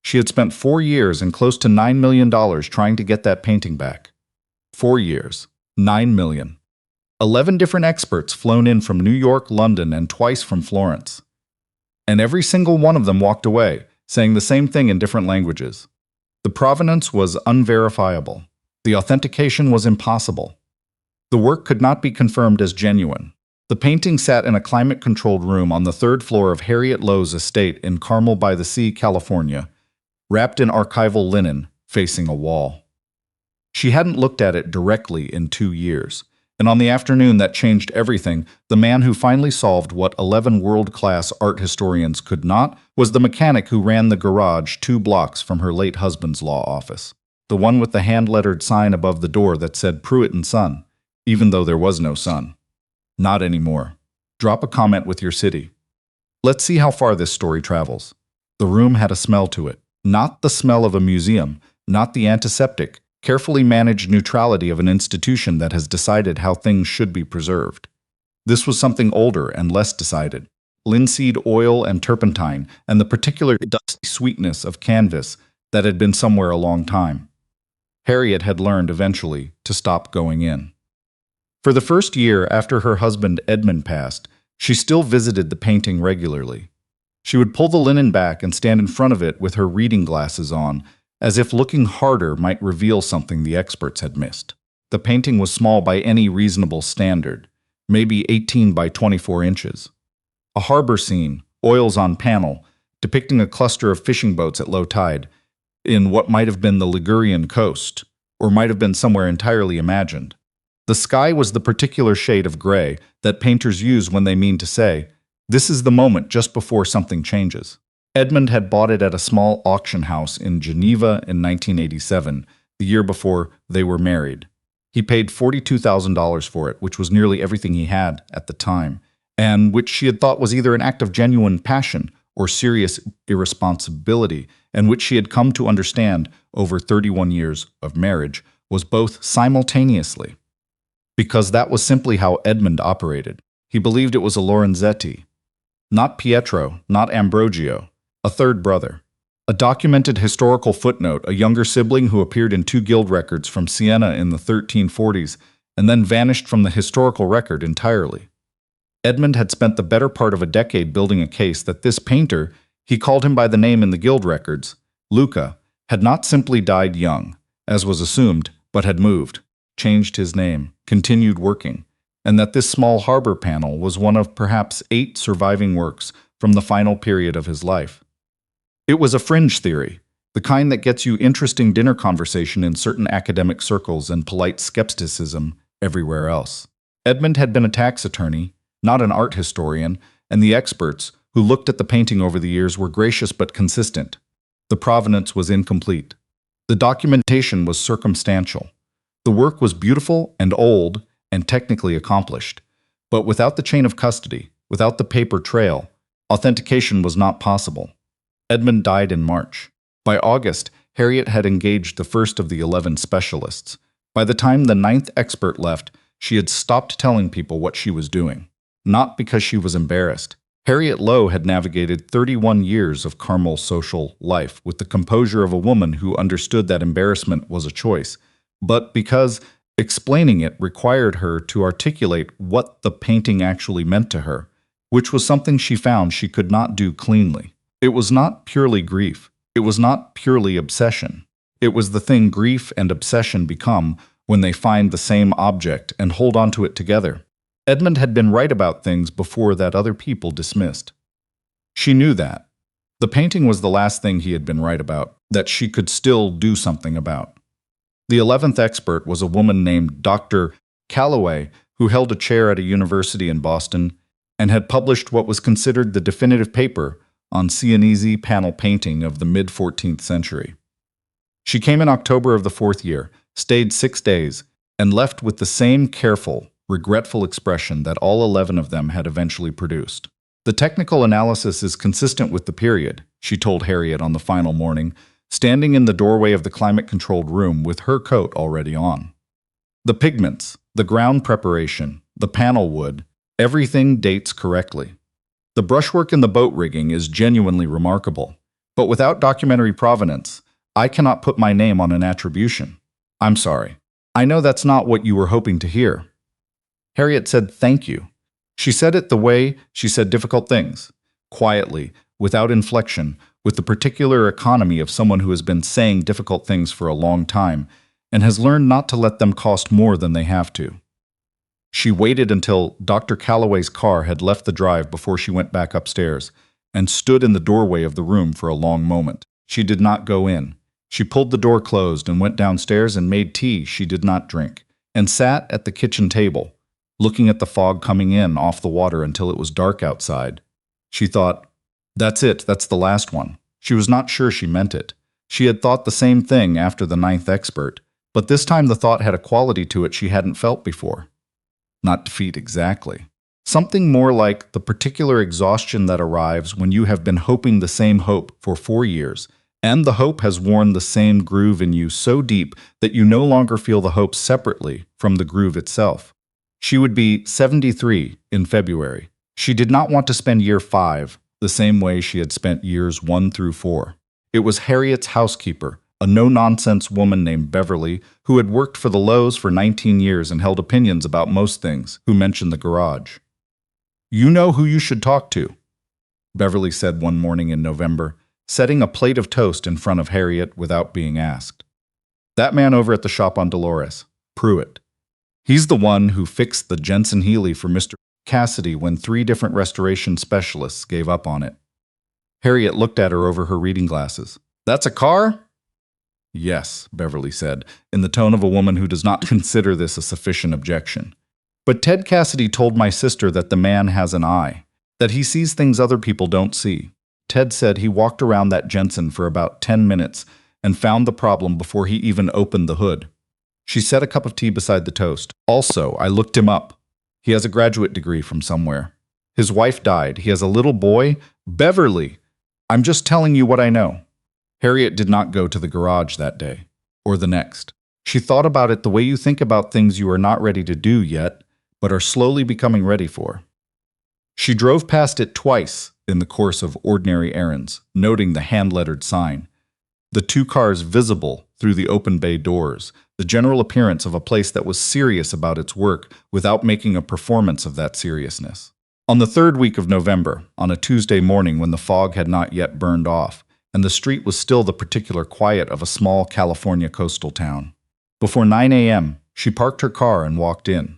She had spent 4 years and close to $9 million trying to get that painting back. 4 years. $9 million. 11 different experts flown in from New York, London, and twice from Florence. And every single one of them walked away, saying the same thing in different languages. The provenance was unverifiable. The authentication was impossible. The work could not be confirmed as genuine. The painting sat in a climate-controlled room on the 3rd floor of Harriet Lowe's estate in Carmel-by-the-Sea, California, wrapped in archival linen, facing a wall. She hadn't looked at it directly in 2 years, and on the afternoon that changed everything, the man who finally solved what 11 world-class art historians could not was the mechanic who ran the garage 2 blocks from her late husband's law office, the one with the hand-lettered sign above the door that said Pruitt & Son, even though there was no son. Not anymore. Drop a comment with your city. Let's see how far this story travels. The room had a smell to it. Not the smell of a museum, not the antiseptic, carefully managed neutrality of an institution that has decided how things should be preserved. This was something older and less decided. Linseed oil and turpentine, and the particular dusty sweetness of canvas that had been somewhere a long time. Harriet had learned eventually to stop going in. For the first year after her husband Edmund passed, she still visited the painting regularly. She would pull the linen back and stand in front of it with her reading glasses on, as if looking harder might reveal something the experts had missed. The painting was small by any reasonable standard, maybe 18 by 24 inches. A harbor scene, oils on panel, depicting a cluster of fishing boats at low tide, in what might have been the Ligurian coast, or might have been somewhere entirely imagined. The sky was the particular shade of gray that painters use when they mean to say, "This is the moment just before something changes." Edmund had bought it at a small auction house in Geneva in 1987, the year before they were married. He paid $42,000 for it, which was nearly everything he had at the time, and which she had thought was either an act of genuine passion or serious irresponsibility, and which she had come to understand over 31 years of marriage was both simultaneously. Because that was simply how Edmund operated. He believed it was a Lorenzetti. Not Pietro, not Ambrogio, a third brother. A documented historical footnote, a younger sibling who appeared in 2 guild records from Siena in the 1340s and then vanished from the historical record entirely. Edmund had spent the better part of a decade building a case that this painter, he called him by the name in the guild records, Luca, had not simply died young, as was assumed, but had moved, changed his name, continued working, and that this small harbor panel was one of perhaps 8 surviving works from the final period of his life. It was a fringe theory, the kind that gets you interesting dinner conversation in certain academic circles and polite skepticism everywhere else. Edmund had been a tax attorney, not an art historian, and the experts who looked at the painting over the years were gracious but consistent. The provenance was incomplete. The documentation was circumstantial. The work was beautiful and old and technically accomplished, but without the chain of custody, without the paper trail, authentication was not possible. Edmund died in March. By August, Harriet had engaged the first of the 11 specialists. By the time the 9th expert left, she had stopped telling people what she was doing. Not because she was embarrassed. Harriet Lowe had navigated 31 years of Carmel social life with the composure of a woman who understood that embarrassment was a choice, but because explaining it required her to articulate what the painting actually meant to her, which was something she found she could not do cleanly. It was not purely grief. It was not purely obsession. It was the thing grief and obsession become when they find the same object and hold on to it together. Edmund had been right about things before that other people dismissed. She knew that. The painting was the last thing he had been right about, that she could still do something about. The 11th expert was a woman named Dr. Calloway, who held a chair at a university in Boston and had published what was considered the definitive paper on Sienese panel painting of the mid-14th century. She came in October of the 4th year, stayed 6 days, and left with the same careful, regretful expression that all 11 of them had eventually produced. The technical analysis is consistent with the period, she told Harriet on the final morning, standing in the doorway of the climate-controlled room with her coat already on. The pigments, the ground preparation, the panel wood, everything dates correctly. The brushwork in the boat rigging is genuinely remarkable. But without documentary provenance, I cannot put my name on an attribution. I'm sorry. I know that's not what you were hoping to hear. Harriet said thank you. She said it the way she said difficult things, quietly, without inflection, with the particular economy of someone who has been saying difficult things for a long time and has learned not to let them cost more than they have to. She waited until Dr. Calloway's car had left the drive before she went back upstairs and stood in the doorway of the room for a long moment. She did not go in. She pulled the door closed and went downstairs and made tea she did not drink, and sat at the kitchen table, looking at the fog coming in off the water until it was dark outside. She thought, that's it, that's the last one. She was not sure she meant it. She had thought the same thing after the 9th expert, but this time the thought had a quality to it she hadn't felt before. Not defeat exactly. Something more like the particular exhaustion that arrives when you have been hoping the same hope for 4 years, and the hope has worn the same groove in you so deep that you no longer feel the hope separately from the groove itself. She would be 73 in February. She did not want to spend year 5 the same way she had spent years 1 through 4. It was Harriet's housekeeper, a no-nonsense woman named Beverly, who had worked for the Lowes for 19 years and held opinions about most things, who mentioned the garage. You know who you should talk to, Beverly said one morning in November, setting a plate of toast in front of Harriet without being asked. That man over at the shop on Dolores, Pruitt. He's the one who fixed the Jensen Healy for Mr. Cassidy when 3 different restoration specialists gave up on it. Harriet looked at her over her reading glasses. That's a car? Yes, Beverly said, in the tone of a woman who does not consider this a sufficient objection. But Ted Cassidy told my sister that the man has an eye, that he sees things other people don't see. Ted said he walked around that Jensen for about 10 minutes and found the problem before he even opened the hood. She set a cup of tea beside the toast. Also, I looked him up. He has a graduate degree from somewhere. His wife died. He has a little boy. Beverly! I'm just telling you what I know. Harriet did not go to the garage that day, or the next. She thought about it the way you think about things you are not ready to do yet, but are slowly becoming ready for. She drove past it twice in the course of ordinary errands, noting the hand-lettered sign, the 2 cars visible through the open bay doors, the general appearance of a place that was serious about its work without making a performance of that seriousness. On the 3rd week of November, on a Tuesday morning when the fog had not yet burned off, and the street was still the particular quiet of a small California coastal town. Before 9 a.m., she parked her car and walked in.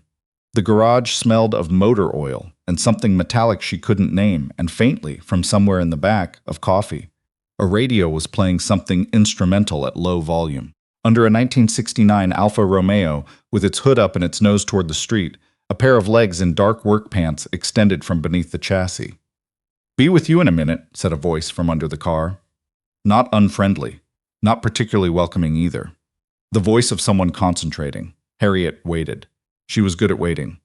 The garage smelled of motor oil and something metallic she couldn't name, and faintly, from somewhere in the back, of coffee. A radio was playing something instrumental at low volume. Under a 1969 Alfa Romeo, with its hood up and its nose toward the street, a pair of legs in dark work pants extended from beneath the chassis. "Be with you in a minute," said a voice from under the car. Not unfriendly, not particularly welcoming either. The voice of someone concentrating. Harriet waited. She was good at waiting.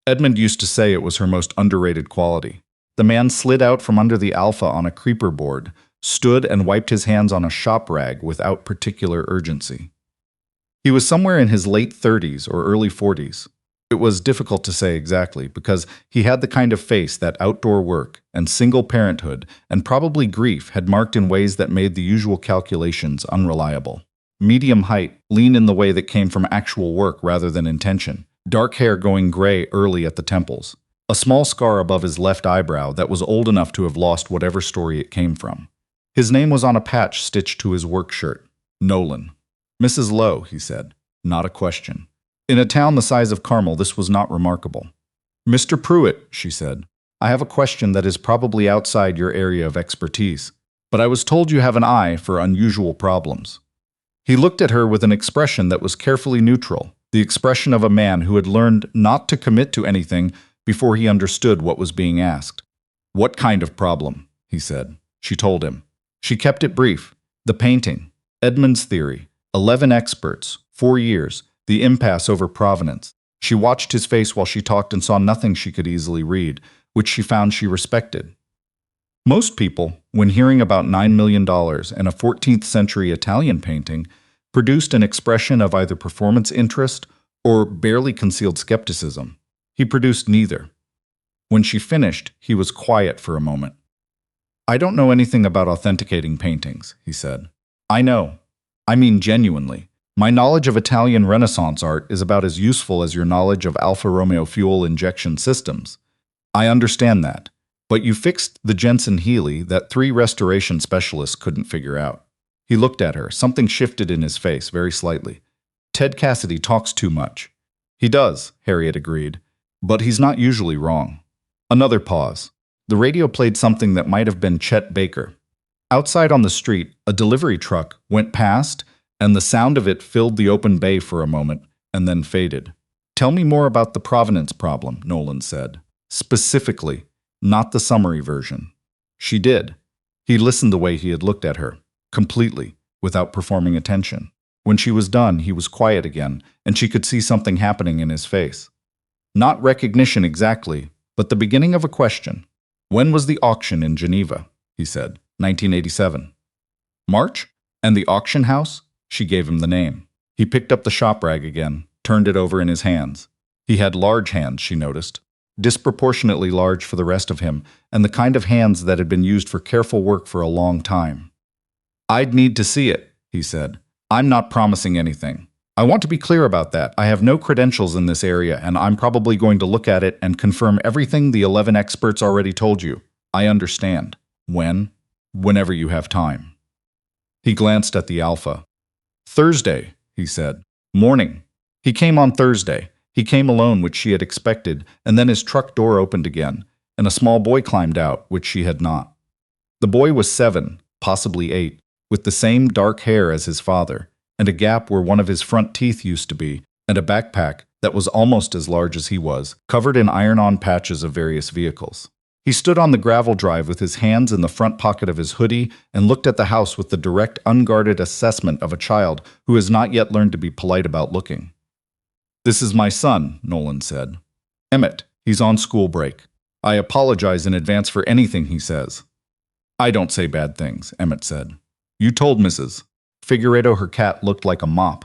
Edmund used to say it was her most underrated quality. The man slid out from under the Alpha on a creeper board, stood and wiped his hands on a shop rag without particular urgency. He was somewhere in his late 30s or early 40s. It was difficult to say exactly, because he had the kind of face that outdoor work and single parenthood and probably grief had marked in ways that made the usual calculations unreliable. Medium height, lean in the way that came from actual work rather than intention, dark hair going gray early at the temples, a small scar above his left eyebrow that was old enough to have lost whatever story it came from. His name was on a patch stitched to his work shirt. Nolan. Mrs. Lowe, he said. Not a question. In a town the size of Carmel, this was not remarkable. Mr. Pruitt, she said, I have a question that is probably outside your area of expertise, but I was told you have an eye for unusual problems. He looked at her with an expression that was carefully neutral, the expression of a man who had learned not to commit to anything before he understood what was being asked. What kind of problem? He said. She told him. She kept it brief. The painting, Edmund's theory, 11 experts, 4 years, the impasse over provenance. She watched his face while she talked and saw nothing she could easily read, which she found she respected. Most people, when hearing about $9 million and a 14th century Italian painting, produced an expression of either performance interest or barely concealed skepticism. He produced neither. When she finished, he was quiet for a moment. I don't know anything about authenticating paintings, he said. I know. I mean genuinely. My knowledge of Italian Renaissance art is about as useful as your knowledge of Alfa Romeo fuel injection systems. I understand that. But you fixed the Jensen Healy that 3 restoration specialists couldn't figure out. He looked at her. Something shifted in his face, very slightly. Ted Cassidy talks too much. He does, Harriet agreed. But he's not usually wrong. Another pause. The radio played something that might have been Chet Baker. Outside on the street, a delivery truck went past, and the sound of it filled the open bay for a moment, and then faded. Tell me more about the provenance problem, Nolan said. Specifically, not the summary version. She did. He listened the way he had looked at her, completely, without performing attention. When she was done, he was quiet again, and she could see something happening in his face. Not recognition exactly, but the beginning of a question. When was the auction in Geneva? He said. 1987. March? And the auction house? She gave him the name. He picked up the shop rag again, turned it over in his hands. He had large hands, she noticed. Disproportionately large for the rest of him, and the kind of hands that had been used for careful work for a long time. I'd need to see it, he said. I'm not promising anything. I want to be clear about that. I have no credentials in this area, and I'm probably going to look at it and confirm everything the 11 experts already told you. I understand. When? Whenever you have time. He glanced at the Alpha. Thursday, he said. Morning. He came on Thursday. He came alone, which she had expected, and then his truck door opened again, and a small boy climbed out, which she had not. The boy was 7, possibly 8, with the same dark hair as his father, and a gap where one of his front teeth used to be, and a backpack that was almost as large as he was, covered in iron-on patches of various vehicles. He stood on the gravel drive with his hands in the front pocket of his hoodie and looked at the house with the direct, unguarded assessment of a child who has not yet learned to be polite about looking. This is my son, Nolan said. Emmett, he's on school break. I apologize in advance for anything he says. I don't say bad things, Emmett said. You told Mrs. Figueredo her cat looked like a mop.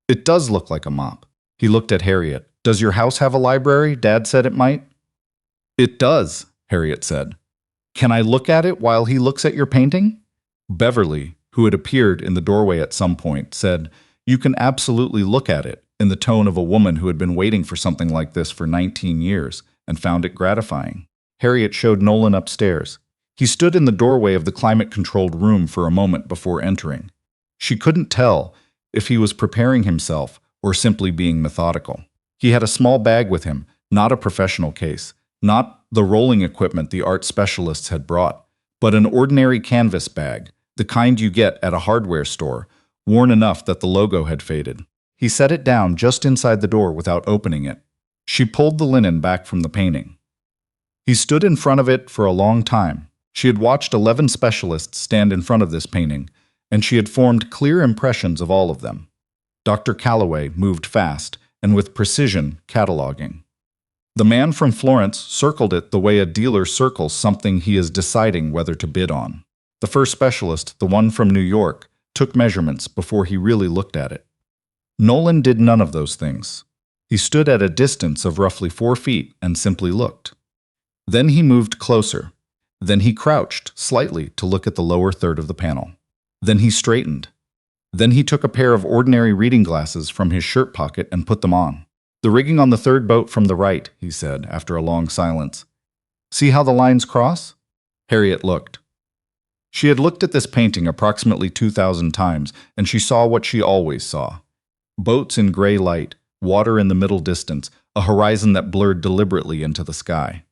It does look like a mop. He looked at Harriet. Does your house have a library? Dad said it might. It does, Harriet said. Can I look at it while he looks at your painting? Beverly, who had appeared in the doorway at some point, said, You can absolutely look at it, in the tone of a woman who had been waiting for something like this for 19 years and found it gratifying. Harriet showed Nolan upstairs. He stood in the doorway of the climate-controlled room for a moment before entering. She couldn't tell if he was preparing himself or simply being methodical. He had a small bag with him, not a professional case, not the rolling equipment the art specialists had brought, but an ordinary canvas bag, the kind you get at a hardware store, worn enough that the logo had faded. He set it down just inside the door without opening it. She pulled the linen back from the painting. He stood in front of it for a long time. She had watched 11 specialists stand in front of this painting, and she had formed clear impressions of all of them. Dr. Calloway moved fast and with precision, cataloging. The man from Florence circled it the way a dealer circles something he is deciding whether to bid on. The first specialist, the one from New York, took measurements before he really looked at it. Nolan did none of those things. He stood at a distance of roughly 4 feet and simply looked. Then he moved closer. Then he crouched slightly to look at the lower third of the panel. Then he straightened. Then he took a pair of ordinary reading glasses from his shirt pocket and put them on. The rigging on the third boat from the right, he said, after a long silence. See how the lines cross? Harriet looked. She had looked at this painting approximately 2,000 times, and she saw what she always saw. Boats in gray light, water in the middle distance, a horizon that blurred deliberately into the sky.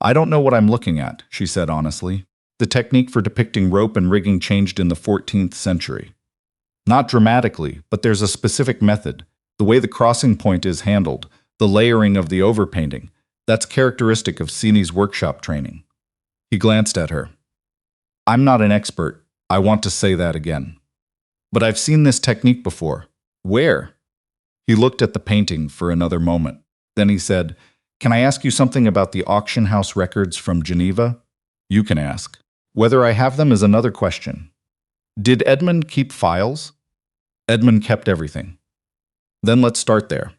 I don't know what I'm looking at, she said honestly. The technique for depicting rope and rigging changed in the 14th century. Not dramatically, but there's a specific method. The way the crossing point is handled, the layering of the overpainting, that's characteristic of Cini's workshop training. He glanced at her. I'm not an expert. I want to say that again. But I've seen this technique before. Where? He looked at the painting for another moment. Then he said, Can I ask you something about the auction house records from Geneva? You can ask. Whether I have them is another question. Did Edmund keep files? Edmund kept everything. Then let's start there.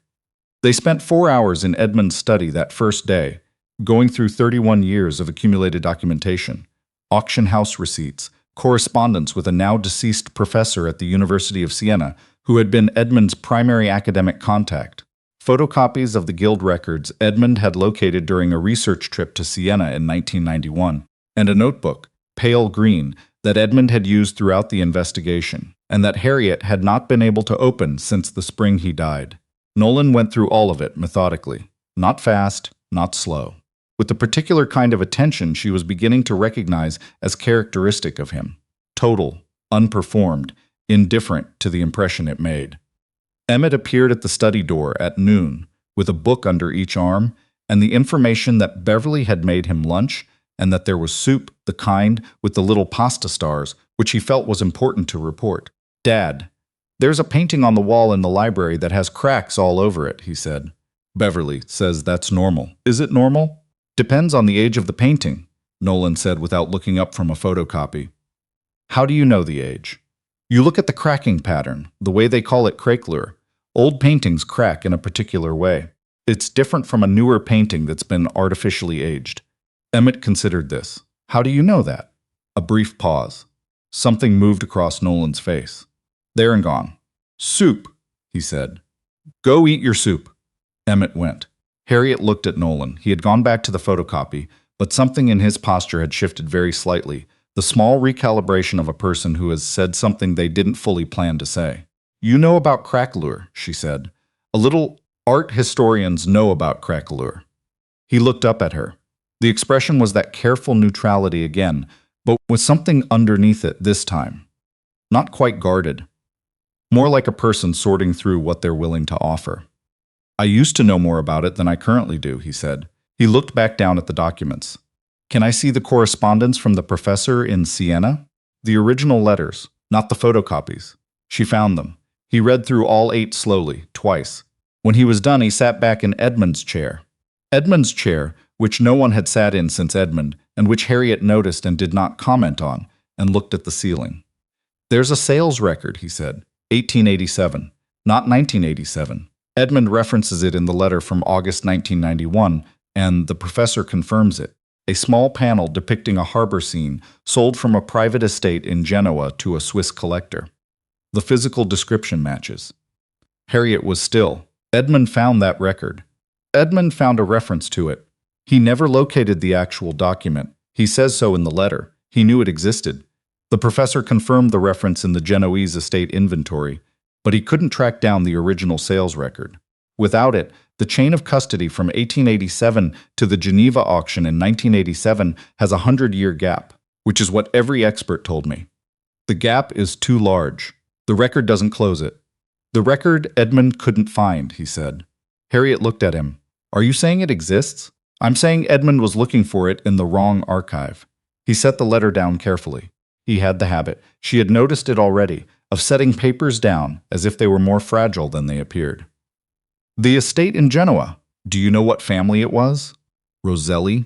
They spent 4 hours in Edmund's study that first day, going through 31 years of accumulated documentation, auction house receipts, correspondence with a now-deceased professor at the University of Siena who had been Edmund's primary academic contact. Photocopies of the guild records Edmund had located during a research trip to Siena in 1991, and a notebook, pale green, that Edmund had used throughout the investigation, and that Harriet had not been able to open since the spring he died. Nolan went through all of it methodically, not fast, not slow, with the particular kind of attention she was beginning to recognize as characteristic of him: total, unperformed, indifferent to the impression it made. Emmett appeared at the study door at noon, with a book under each arm, and the information that Beverly had made him lunch, and that there was soup, the kind with the little pasta stars, which he felt was important to report. "Dad, there's a painting on the wall in the library that has cracks all over it," he said. "Beverly says that's normal. Is it normal?" "Depends on the age of the painting," Nolan said without looking up from a photocopy. "How do you know the age?" "You look at the cracking pattern, the way they call it craquelure. Old paintings crack in a particular way. It's different from a newer painting that's been artificially aged." Emmett considered this. "How do you know that?" A brief pause. Something moved across Nolan's face. "There and gone." "Soup," he said. "Go eat your soup." Emmett went. Harriet looked at Nolan. He had gone back to the photocopy, but something in his posture had shifted very slightly, the small recalibration of a person who has said something they didn't fully plan to say. "You know about craquelure," she said. "A little art historians know about craquelure." He looked up at her. The expression was that careful neutrality again, but with something underneath it this time. Not quite guarded. More like a person sorting through what they're willing to offer. "I used to know more about it than I currently do," he said. He looked back down at the documents. "Can I see the correspondence from the professor in Siena?" "The original letters, not the photocopies." She found them. He read through all 8 slowly, twice. When he was done, he sat back in Edmund's chair. Edmund's chair, which no one had sat in since Edmund, and which Harriet noticed and did not comment on, and looked at the ceiling. "There's a sales record," he said. 1887, not 1987. Edmund references it in the letter from August 1991, and the professor confirms it. A small panel depicting a harbor scene sold from a private estate in Genoa to a Swiss collector. The physical description matches. Harriet was still. Edmund found that record. Edmund found a reference to it. He never located the actual document. He says so in the letter. He knew it existed. The professor confirmed the reference in the Genoese estate inventory, but he couldn't track down the original sales record. Without it, the chain of custody from 1887 to the Geneva auction in 1987 has a 100-year gap, which is what every expert told me. The gap is too large. The record doesn't close it. "The record Edmund couldn't find," he said. Harriet looked at him. "Are you saying it exists?" "I'm saying Edmund was looking for it in the wrong archive." He set the letter down carefully. He had the habit, she had noticed it already, of setting papers down as if they were more fragile than they appeared. "The estate in Genoa. Do you know what family it was?" "Roselli?"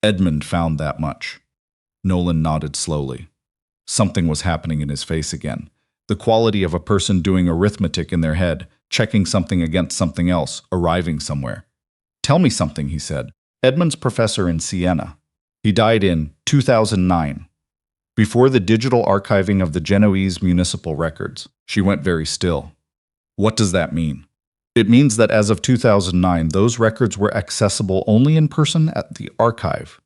Edmund found that much. Nolan nodded slowly. Something was happening in his face again. The quality of a person doing arithmetic in their head, checking something against something else, arriving somewhere. "Tell me something," he said. "Edmund's professor in Siena. He died in 2009. Before the digital archiving of the Genoese municipal records." She went very still. "What does that mean?" "It means that as of 2009, those records were accessible only in person at the archive,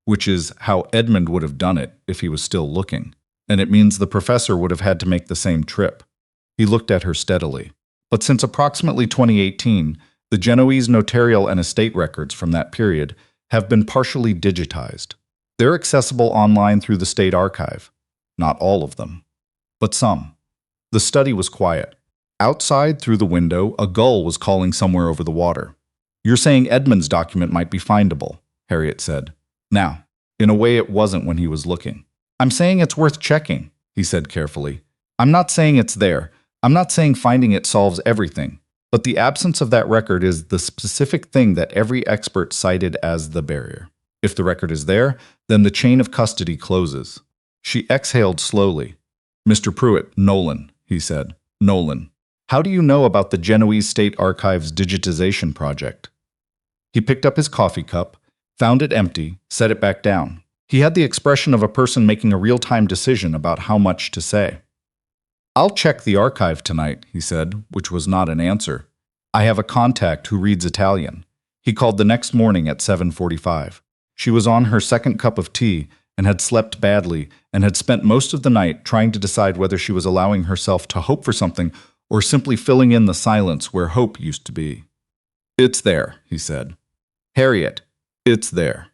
which is how Edmund would have done it if he was still looking. And it means the professor would have had to make the same trip." He looked at her steadily. "But since approximately 2018, the Genoese notarial and estate records from that period have been partially digitized. They're accessible online through the state archive. Not all of them, but some." The study was quiet. Outside, through the window, a gull was calling somewhere over the water. "You're saying Edmund's document might be findable," Harriet said. "Now, in a way it wasn't when he was looking." "I'm saying it's worth checking," he said carefully. "I'm not saying it's there. I'm not saying finding it solves everything. But the absence of that record is the specific thing that every expert cited as the barrier. If the record is there, then the chain of custody closes." She exhaled slowly. "Mr. Pruitt, Nolan," he said. "Nolan, how do you know about the Genoese State Archives digitization project?" He picked up his coffee cup, found it empty, set it back down. He had the expression of a person making a real-time decision about how much to say. "I'll check the archive tonight," he said, which was not an answer. "I have a contact who reads Italian." He called the next morning at 7:45. She was on her second cup of tea and had slept badly and had spent most of the night trying to decide whether she was allowing herself to hope for something or simply filling in the silence where hope used to be. "It's there," he said. "Harriet, it's there."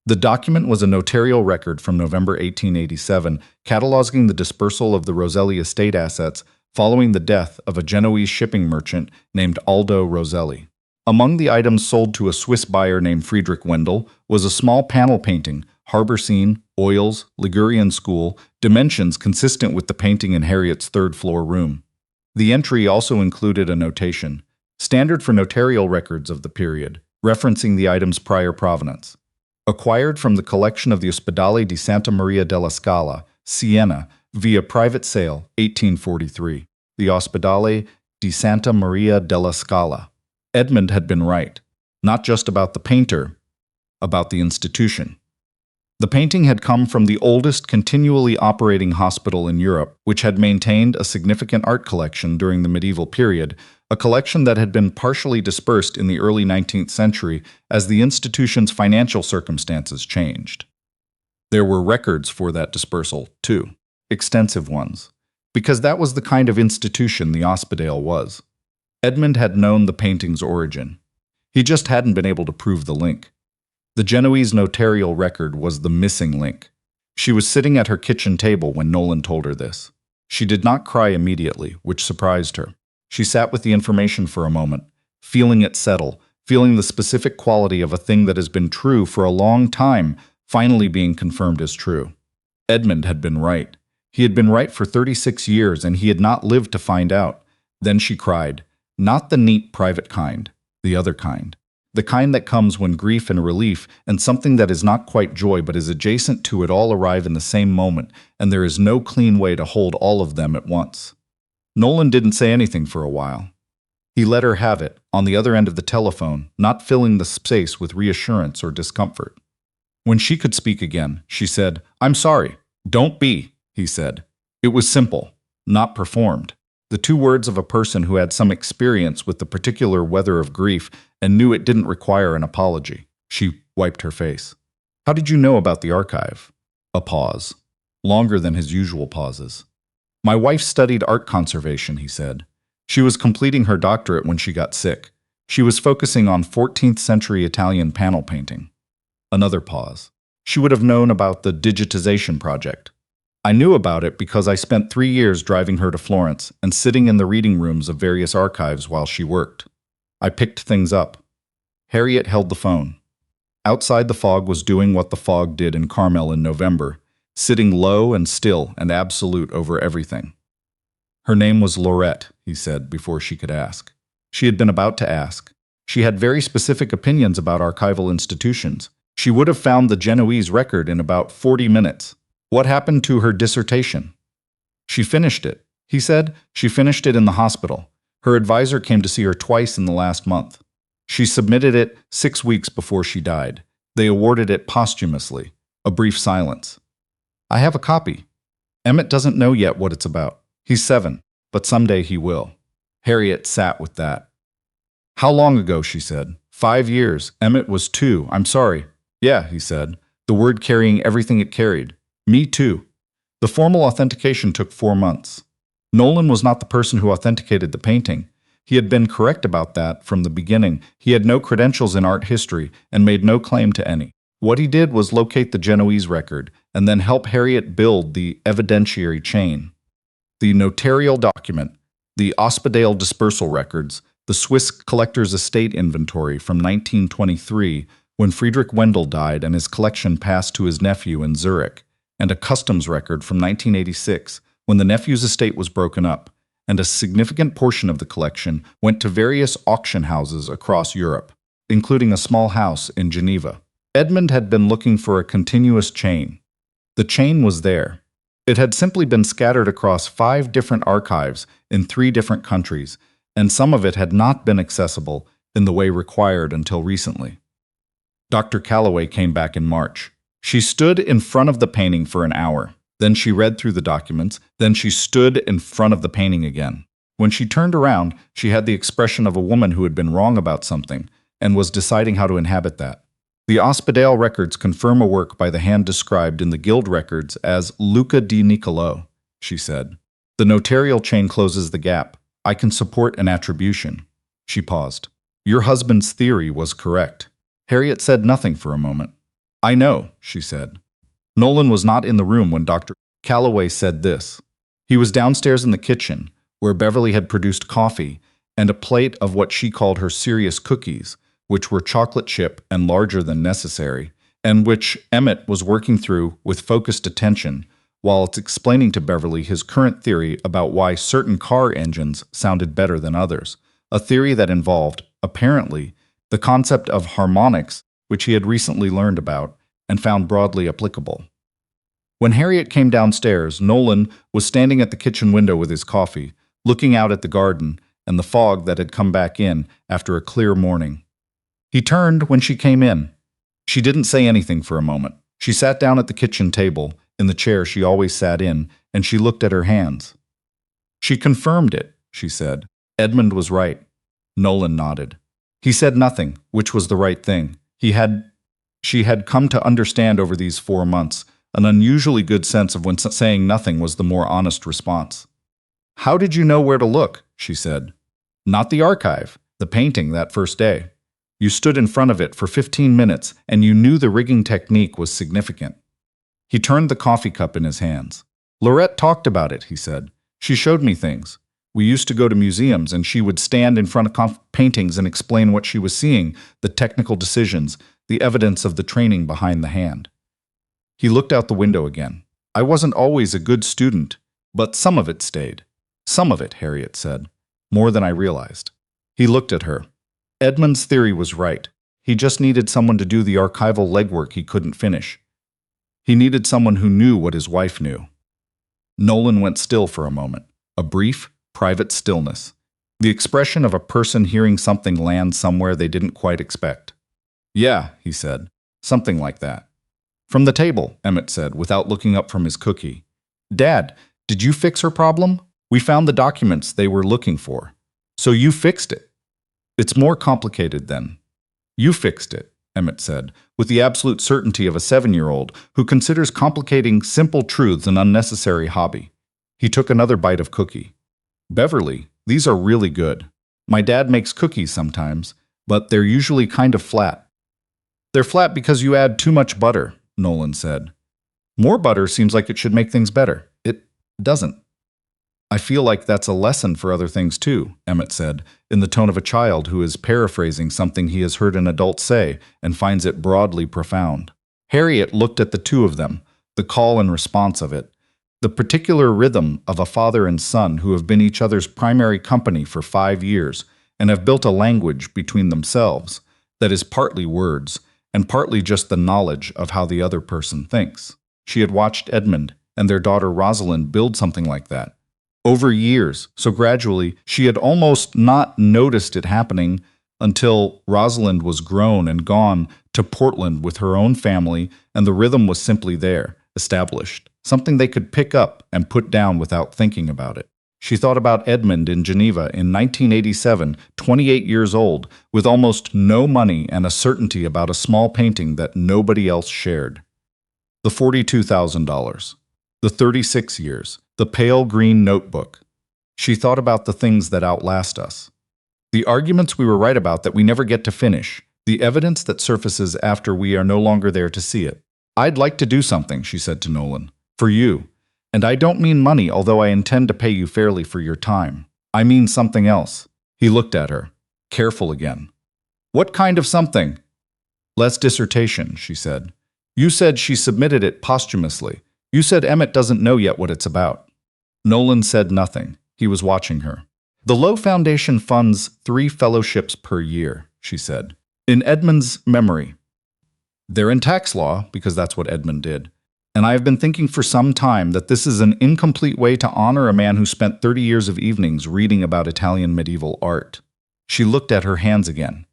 The document was a notarial record from November 1887, cataloging the dispersal of the Roselli estate assets following the death of a Genoese shipping merchant named Aldo Roselli. Among the items sold to a Swiss buyer named Friedrich Wendel was a small panel painting, harbor scene, oils, Ligurian school, dimensions consistent with the painting in Harriet's third-floor room. The entry also included a notation, standard for notarial records of the period, referencing the item's prior provenance. Acquired from the collection of the Ospedale di Santa Maria della Scala, Siena, via private sale, 1843. The Ospedale di Santa Maria della Scala. Edmund had been right, not just about the painter, about the institution. The painting had come from the oldest continually operating hospital in Europe, which had maintained a significant art collection during the medieval period, a collection that had been partially dispersed in the early 19th century as the institution's financial circumstances changed. There were records for that dispersal, too, extensive ones, because that was the kind of institution the Ospedale was. Edmund had known the painting's origin. He just hadn't been able to prove the link. The Genoese notarial record was the missing link. She was sitting at her kitchen table when Nolan told her this. She did not cry immediately, which surprised her. She sat with the information for a moment, feeling it settle, feeling the specific quality of a thing that has been true for a long time finally being confirmed as true. Edmund had been right. He had been right for 36 years, and he had not lived to find out. Then she cried, not the neat private kind, the other kind. The kind that comes when grief and relief and something that is not quite joy but is adjacent to it all arrive in the same moment, and there is no clean way to hold all of them at once. Nolan didn't say anything for a while. He let her have it, on the other end of the telephone, not filling the space with reassurance or discomfort. When she could speak again, she said, "I'm sorry." "Don't be," he said. It was simple, not performed. The two words of a person who had some experience with the particular weather of grief and knew it didn't require an apology. She wiped her face. "How did you know about the archive?" A pause, longer than his usual pauses. "My wife studied art conservation," he said. "She was completing her doctorate when she got sick. She was focusing on 14th century Italian panel painting." Another pause. She would have known about the digitization project. "I knew about it because I spent 3 years driving her to Florence and sitting in the reading rooms of various archives while she worked. I picked things up." Harriet held the phone. Outside, the fog was doing what the fog did in Carmel in November, sitting low and still and absolute over everything. Her name was Laurette, he said before she could ask. She had been about to ask. She had very specific opinions about archival institutions. She would have found the Genoese record in about 40 minutes. What happened to her dissertation? "She finished it," he said. "She finished it in the hospital. Her advisor came to see her twice in the last month. She submitted it 6 weeks before she died. They awarded it posthumously." A brief silence. "I have a copy. Emmett doesn't know yet what it's about. He's 7, but someday he will." Harriet sat with that. "How long ago?" she said. 5 years. Emmett was 2. "I'm sorry." "Yeah," he said, the word carrying everything it carried. "Me too." The formal authentication took 4 months. Nolan was not the person who authenticated the painting. He had been correct about that from the beginning. He had no credentials in art history and made no claim to any. What he did was locate the Genoese record and then help Harriet build the evidentiary chain. The notarial document, the Ospedale dispersal records, the Swiss collector's estate inventory from 1923 when Friedrich Wendel died and his collection passed to his nephew in Zurich, and a customs record from 1986 when the nephew's estate was broken up, and a significant portion of the collection went to various auction houses across Europe, including a small house in Geneva. Edmund had been looking for a continuous chain. The chain was there. It had simply been scattered across 5 different archives in 3 different countries, and some of it had not been accessible in the way required until recently. Dr. Calloway came back in March. She stood in front of the painting for an hour. Then she read through the documents. Then she stood in front of the painting again. When she turned around, she had the expression of a woman who had been wrong about something and was deciding how to inhabit that. The Hospital records confirm a work by the hand described in the Guild records as Luca di Niccolò, she said. The notarial chain closes the gap. I can support an attribution. She paused. Your husband's theory was correct. Harriet said nothing for a moment. I know, she said. Nolan was not in the room when Dr. Calloway said this. He was downstairs in the kitchen, where Beverly had produced coffee and a plate of what she called her serious cookies, which were chocolate chip and larger than necessary, and which Emmett was working through with focused attention while explaining to Beverly his current theory about why certain car engines sounded better than others, a theory that involved, apparently, the concept of harmonics, which he had recently learned about and found broadly applicable. When Harriet came downstairs, Nolan was standing at the kitchen window with his coffee, looking out at the garden and the fog that had come back in after a clear morning. He turned when she came in. She didn't say anything for a moment. She sat down at the kitchen table, in the chair she always sat in, and she looked at her hands. She confirmed it, she said. Edmund was right. Nolan nodded. He said nothing, which was the right thing. She had come to understand over these 4 months an unusually good sense of when saying nothing was the more honest response. How did you know where to look? She said. Not the archive, the painting that first day. You stood in front of it for 15 minutes and you knew the rigging technique was significant. He turned the coffee cup in his hands. Laurette talked about it, he said. She showed me things. We used to go to museums and she would stand in front of paintings and explain what she was seeing, the technical decisions, the evidence of the training behind the hand. He looked out the window again. I wasn't always a good student, but some of it stayed. Some of it, Harriet said. More than I realized. He looked at her. Edmund's theory was right. He just needed someone to do the archival legwork he couldn't finish. He needed someone who knew what his wife knew. Nolan went still for a moment. A brief, private stillness. The expression of a person hearing something land somewhere they didn't quite expect. Yeah, he said. Something like that. From the table, Emmett said, without looking up from his cookie. Dad, did you fix her problem? We found the documents they were looking for. So you fixed it. It's more complicated then. You fixed it, Emmett said, with the absolute certainty of a 7-year-old who considers complicating simple truths an unnecessary hobby. He took another bite of cookie. Beverly, these are really good. My dad makes cookies sometimes, but they're usually kind of flat. They're flat because you add too much butter, Nolan said. More butter seems like it should make things better. It doesn't. I feel like that's a lesson for other things too, Emmett said, in the tone of a child who is paraphrasing something he has heard an adult say and finds it broadly profound. Harriet looked at the two of them, the call and response of it, the particular rhythm of a father and son who have been each other's primary company for 5 years and have built a language between themselves that is partly words and partly just the knowledge of how the other person thinks. She had watched Edmund and their daughter Rosalind build something like that. Over years, so gradually, she had almost not noticed it happening until Rosalind was grown and gone to Portland with her own family, and the rhythm was simply there, established, something they could pick up and put down without thinking about it. She thought about Edmund in Geneva in 1987, 28 years old, with almost no money and a certainty about a small painting that nobody else shared. The $42,000. The 36 years. The pale green notebook. She thought about the things that outlast us. The arguments we were right about that we never get to finish. The evidence that surfaces after we are no longer there to see it. I'd like to do something, she said to Nolan. For you. And I don't mean money, although I intend to pay you fairly for your time. I mean something else. He looked at her. Careful again. What kind of something? Les' dissertation, she said. You said she submitted it posthumously. You said Emmett doesn't know yet what it's about. Nolan said nothing. He was watching her. The Lowe Foundation funds 3 fellowships per year, she said, in Edmund's memory. They're in tax law, because that's what Edmund did. And I have been thinking for some time that this is an incomplete way to honor a man who spent 30 years of evenings reading about Italian medieval art. She looked at her hands again.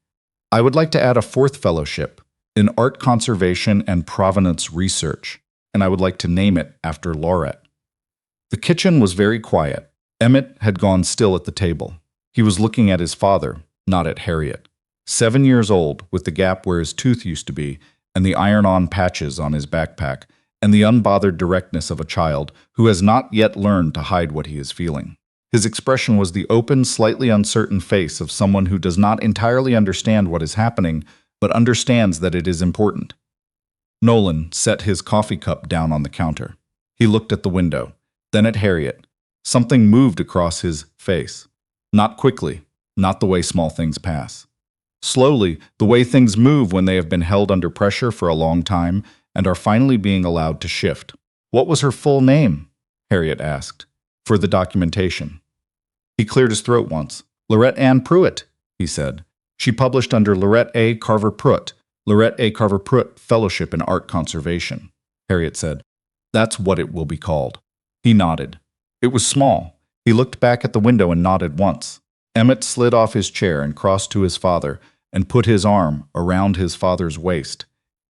I would like to add a 4th fellowship, in art conservation and provenance research, and I would like to name it after Laurette. The kitchen was very quiet. Emmett had gone still at the table. He was looking at his father, not at Harriet. 7 years old, with the gap where his tooth used to be, and the iron-on patches on his backpack, and the unbothered directness of a child who has not yet learned to hide what he is feeling. His expression was the open, slightly uncertain face of someone who does not entirely understand what is happening, but understands that it is important. Nolan set his coffee cup down on the counter. He looked at the window, then at Harriet. Something moved across his face. Not quickly, not the way small things pass. Slowly, the way things move when they have been held under pressure for a long time and are finally being allowed to shift. "What was her full name?" Harriet asked. "For the documentation." He cleared his throat once. "Laurette Ann Pruitt," he said. "She published under Laurette A. Carver-Pruitt, Laurette A. Carver-Pruitt Fellowship in Art Conservation." Harriet said, "That's what it will be called." He nodded. It was small. He looked back at the window and nodded once. Emmett slid off his chair and crossed to his father and put his arm around his father's waist,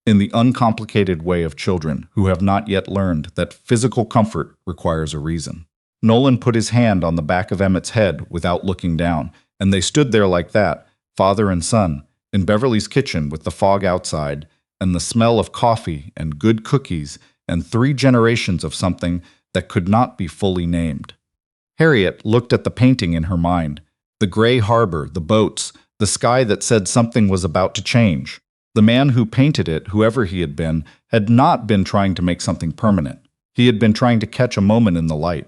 in the uncomplicated way of children who have not yet learned that physical comfort requires a reason. Nolan put his hand on the back of Emmett's head without looking down, and they stood there like that, father and son, in Beverly's kitchen with the fog outside, and the smell of coffee and good cookies and 3 generations of something that could not be fully named. Harriet looked at the painting in her mind, the gray harbor, the boats, the sky that said something was about to change. The man who painted it, whoever he had not been trying to make something permanent. He had been trying to catch a moment in the light.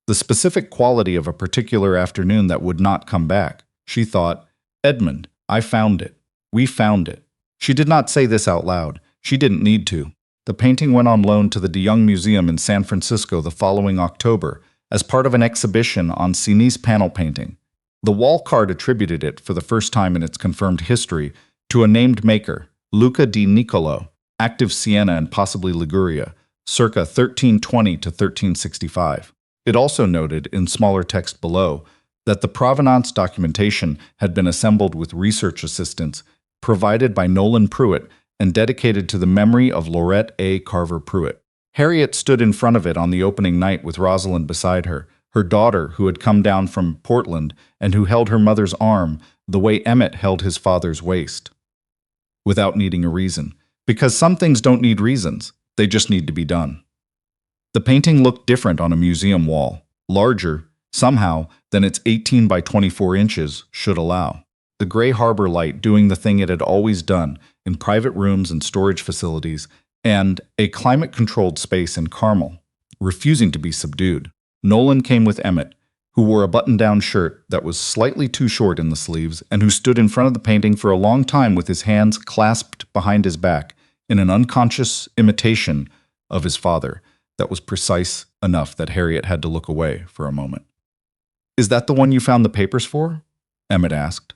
The specific quality of a particular afternoon that would not come back. She thought, "Edmund, I found it. We found it." She did not say this out loud. She didn't need to. The painting went on loan to the De Young Museum in San Francisco the following October as part of an exhibition on Chinese panel painting. The wall card attributed it, for the first time in its confirmed history, to a named maker, Luca di Niccolo, active Siena and possibly Liguria, circa 1320 to 1365. It also noted, in smaller text below, that the provenance documentation had been assembled with research assistance provided by Nolan Pruitt and dedicated to the memory of Laurette A. Carver-Pruitt. Harriet stood in front of it on the opening night with Rosalind beside her, her daughter who had come down from Portland and who held her mother's arm the way Emmett held his father's waist. Without needing a reason, because some things don't need reasons, they just need to be done. The painting looked different on a museum wall, larger, somehow, than its 18 by 24 inches should allow. The gray harbor light doing the thing it had always done in private rooms and storage facilities, and a climate-controlled space in Carmel, refusing to be subdued. Nolan came with Emmett, who wore a button-down shirt that was slightly too short in the sleeves and who stood in front of the painting for a long time with his hands clasped behind his back in an unconscious imitation of his father that was precise enough that Harriet had to look away for a moment. "Is that the one you found the papers for?" Emmett asked.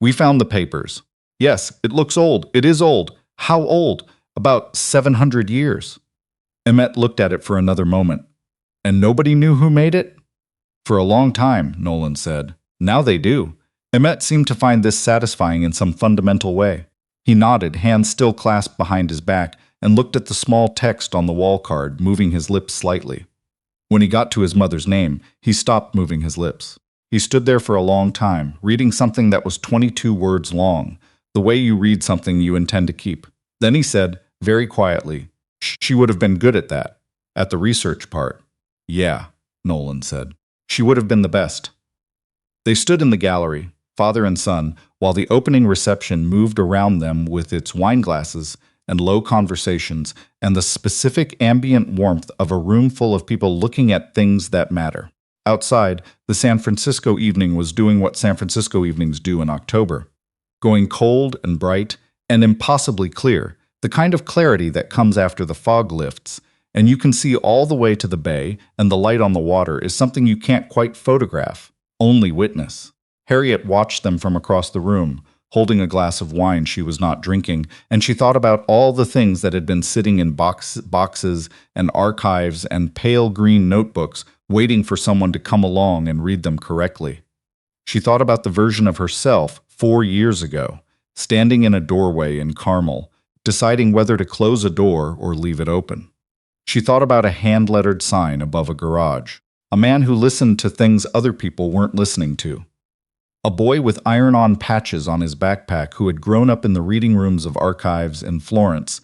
"We found the papers. Yes, it looks old. It is old. How old? About 700 years. Emmett looked at it for another moment. "And nobody knew who made it?" "For a long time," Nolan said. "Now they do." Emmett seemed to find this satisfying in some fundamental way. He nodded, hands still clasped behind his back, and looked at the small text on the wall card, moving his lips slightly. When he got to his mother's name, he stopped moving his lips. He stood there for a long time, reading something that was 22 words long, the way you read something you intend to keep. Then he said, very quietly, "She would have been good at that, at the research part." "Yeah," Nolan said. "She would have been the best." They stood in the gallery, father and son, while the opening reception moved around them with its wine glasses and low conversations and the specific ambient warmth of a room full of people looking at things that matter. Outside, the San Francisco evening was doing what San Francisco evenings do in October, going cold and bright and impossibly clear, the kind of clarity that comes after the fog lifts, and you can see all the way to the bay, and the light on the water is something you can't quite photograph, only witness. Harriet watched them from across the room, holding a glass of wine she was not drinking, and she thought about all the things that had been sitting in boxes and archives and pale green notebooks, waiting for someone to come along and read them correctly. She thought about the version of herself 4 years ago, standing in a doorway in Carmel, deciding whether to close a door or leave it open. She thought about a hand-lettered sign above a garage, a man who listened to things other people weren't listening to. A boy with iron-on patches on his backpack who had grown up in the reading rooms of archives in Florence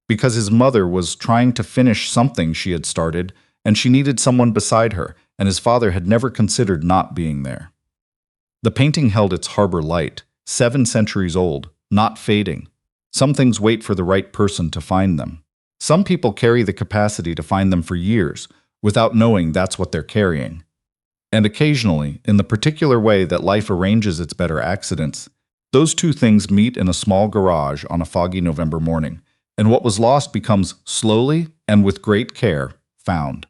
because his mother was trying to finish something she had started and she needed someone beside her, and his father had never considered not being there. The painting held its harbor light, 7 centuries old, not fading. Some things wait for the right person to find them. Some people carry the capacity to find them for years without knowing that's what they're carrying. And occasionally, in the particular way that life arranges its better accidents, those two things meet in a small garage on a foggy November morning, and what was lost becomes slowly and with great care found.